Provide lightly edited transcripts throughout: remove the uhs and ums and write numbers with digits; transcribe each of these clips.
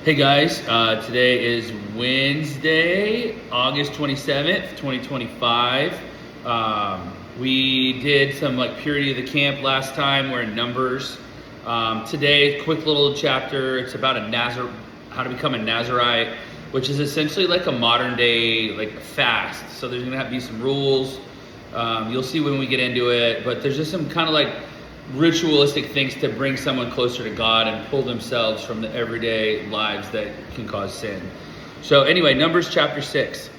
Hey guys, today is Wednesday, August 27th, 2025. We did some purity of the camp last time. We're in Numbers. Today, quick little chapter. It's about how to become a Nazirite, which is essentially like a modern day fast. So there's gonna have to be some rules. You'll see when we get into it, but there's just some kind of ritualistic things to bring someone closer to God and pull themselves from the everyday lives that can cause sin. So anyway, Numbers chapter 6.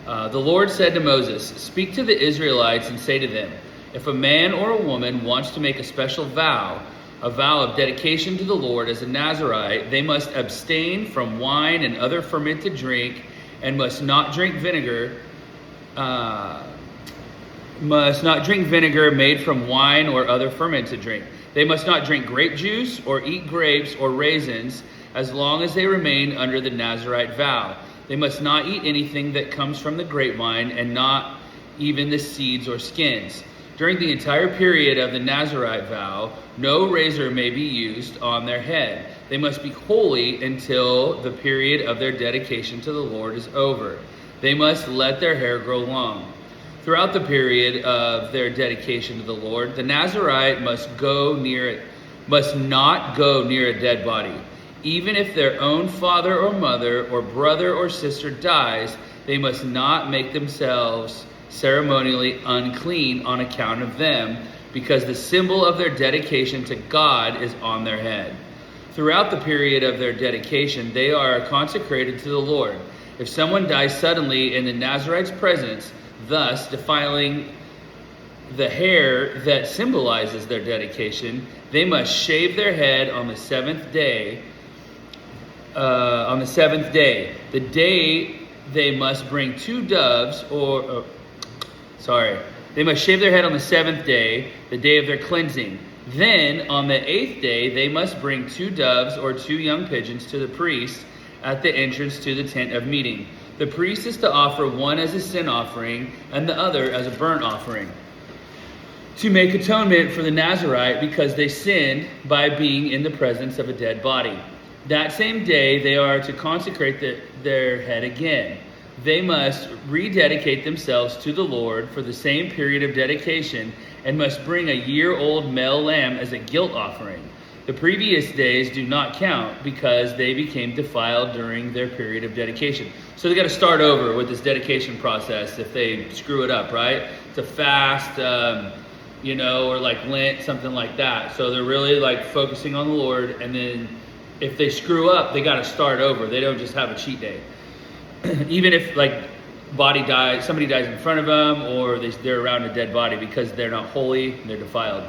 The Lord said to Moses, "Speak to the Israelites and say to them, if a man or a woman wants to make a special vow, a vow of dedication to the Lord as a Nazirite, they must abstain from wine and other fermented drink and must not drink vinegar made from wine or other fermented drink. They must not drink grape juice or eat grapes or raisins as long as they remain under the Nazirite vow. They must not eat anything that comes from the grapevine and not even the seeds or skins. During the entire period of the Nazirite vow, no razor may be used on their head. They must be holy until the period of their dedication to the Lord is over. They must let their hair grow long. Throughout the period of their dedication to the Lord, the Nazirite must not go near a dead body. Even if their own father or mother or brother or sister dies, they must not make themselves ceremonially unclean on account of them, because the symbol of their dedication to God is on their head. Throughout the period of their dedication, they are consecrated to the Lord. If someone dies suddenly in the Nazirite's presence, thus defiling the hair that symbolizes their dedication, they must shave their head on the seventh day. The day they must bring two doves, they must shave their head on the seventh day, the day of their cleansing. Then on the eighth day, they must bring two doves or two young pigeons to the priest at the entrance to the tent of meeting. The priest is to offer one as a sin offering and the other as a burnt offering, to make atonement for the Nazirite because they sinned by being in the presence of a dead body. That same day they are to consecrate their head again. They must rededicate themselves to the Lord for the same period of dedication and must bring a year-old male lamb as a guilt offering. The previous days do not count because they became defiled during their period of dedication. So they got to start over with this dedication process if they screw it up, right? It's a fast, or Lent, something like that. So they're really focusing on the Lord, and then if they screw up, they got to start over. They don't just have a cheat day. Even if somebody dies in front of them, or they're around a dead body, because they're not holy, they're defiled.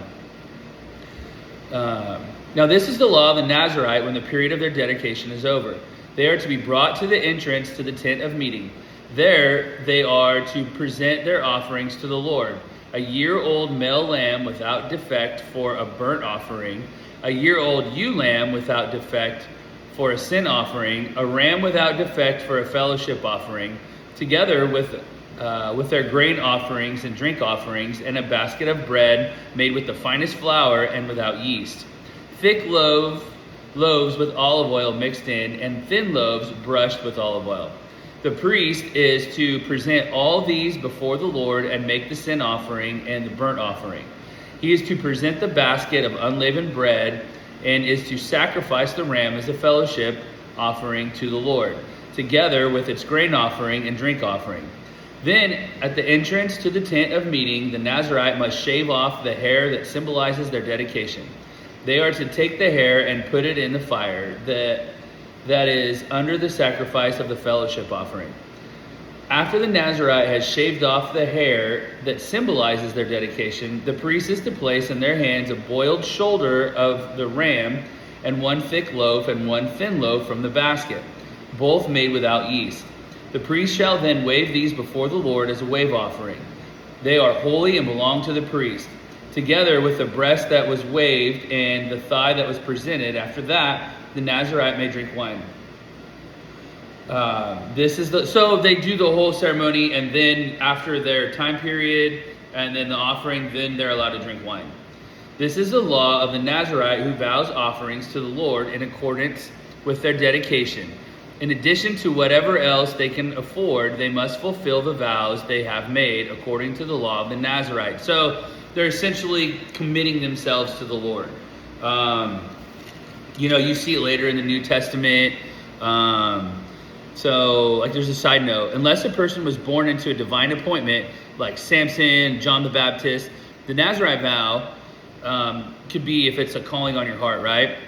Now this is the law of the Nazirite when the period of their dedication is over. They are to be brought to the entrance to the tent of meeting. There they are to present their offerings to the Lord: a year-old male lamb without defect for a burnt offering, a year-old ewe lamb without defect for a sin offering, a ram without defect for a fellowship offering, together with their grain offerings and drink offerings, and a basket of bread made with the finest flour and without yeast. Thick loaves with olive oil mixed in, and thin loaves brushed with olive oil. The priest is to present all these before the Lord and make the sin offering and the burnt offering. He is to present the basket of unleavened bread and is to sacrifice the ram as a fellowship offering to the Lord, together with its grain offering and drink offering. Then, at the entrance to the tent of meeting, the Nazirite must shave off the hair that symbolizes their dedication. They are to take the hair and put it in the fire that is under the sacrifice of the fellowship offering. After the Nazirite has shaved off the hair that symbolizes their dedication, the priest is to place in their hands a boiled shoulder of the ram and one thick loaf and one thin loaf from the basket, both made without yeast. The priest shall then wave these before the Lord as a wave offering. They are holy and belong to the priest, together with the breast that was waved and the thigh that was presented. After that, the Nazirite may drink wine. So they do the whole ceremony, and then after their time period and then the offering, then they're allowed to drink wine. This is the law of the Nazirite who vows offerings to the Lord in accordance with their dedication. In addition to whatever else they can afford, they must fulfill the vows they have made according to the law of the Nazarite. So they're essentially committing themselves to the Lord. You see it later in the New Testament. So there's a side note. Unless a person was born into a divine appointment, like Samson, John the Baptist, the Nazarite vow could be if it's a calling on your heart, right?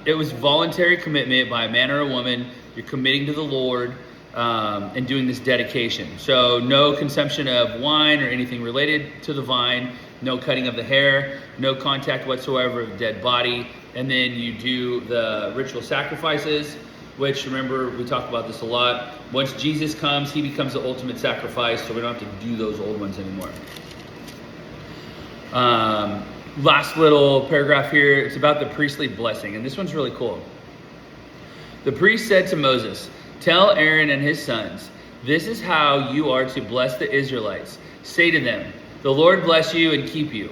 It was voluntary commitment by a man or a woman. You're committing to the Lord and doing this dedication. So no consumption of wine or anything related to the vine, no cutting of the hair, no contact whatsoever of a dead body. And then you do the ritual sacrifices, which, remember, we talk about this a lot. Once Jesus comes, he becomes the ultimate sacrifice, so we don't have to do those old ones anymore. Last little paragraph here, it's about the priestly blessing, and this one's really cool. The priest said to Moses, "Tell Aaron and his sons, this is how you are to bless the Israelites. Say to them, the Lord bless you and keep you.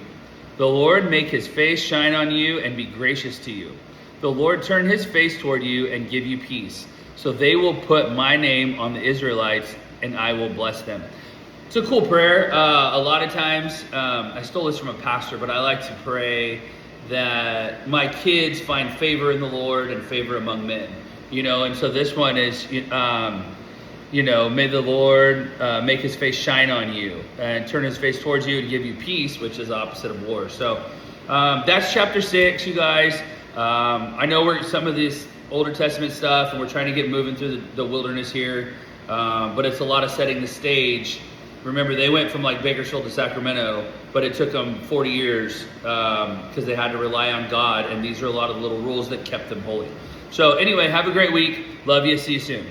The Lord make his face shine on you and be gracious to you. The Lord turn his face toward you and give you peace. So they will put my name on the Israelites and I will bless them." It's a cool prayer. A lot of times, I stole this from a pastor, but I like to pray that my kids find favor in the Lord and favor among men. And so this one is, may the Lord make his face shine on you and turn his face towards you and give you peace, which is the opposite of war. So that's chapter 6, you guys. I know we're some of this Older Testament stuff, and we're trying to get moving through the wilderness here, but it's a lot of setting the stage. Remember, they went from Bakersfield to Sacramento, but it took them 40 years because they had to rely on God, and these are a lot of little rules that kept them holy. So anyway, have a great week. Love you. See you soon.